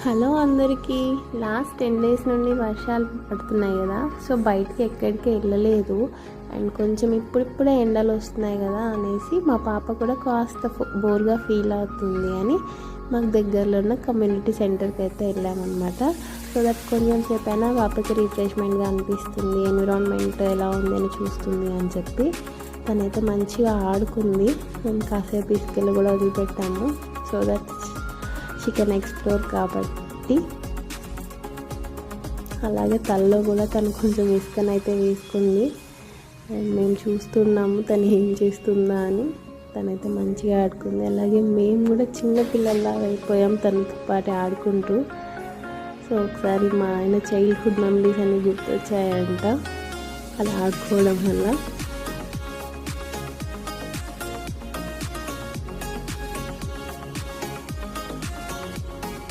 Hello అందరికీ. Last 10 days నుండి వర్షాలు పడుతున్నాయి కదా, సో బయటికి ఎక్కడికి వెళ్ళలేదు. అండ్ కొంచెం ఇప్పుడిప్పుడే ఎండలు వస్తున్నాయి కదా అనేసి మా పాప కూడా కాస్త బోర్గా ఫీల్ అవుతుంది అని మాకు దగ్గరలో ఉన్న కమ్యూనిటీ సెంటర్కి అయితే వెళ్ళామన్నమాట. సో దట్ కొంచెం సేపు అయినా పాపకి రిఫ్రెష్మెంట్గా అనిపిస్తుంది, ఎన్విరాన్మెంట్ ఎలా ఉంది అని చూస్తుంది అని చెప్పి తనైతే మంచిగా ఆడుకుంది. మేము కాసేపు ఇసుకలు కూడా వదిలిపెట్టాము సో దట్ చికెన్ ఎక్స్ప్లోర్ కాబట్టి. అలాగే తలలో కూడా తను కొంచెం ఇసుకనైతే వేసుకుంది. అండ్ మేము చూస్తున్నాము తను ఏం చేస్తుందా అని. తనైతే మంచిగా ఆడుకుంది. అలాగే మేము కూడా చిన్న పిల్లల్లాగా అయిపోయాం తనతో పాటు ఆడుకుంటూ. సో ఒకసారి మా ఆయన చైల్డ్హుడ్ మెమరీస్ అన్నీ గుర్తొచ్చాయంట అలా ఆడుకోవడం వల్ల.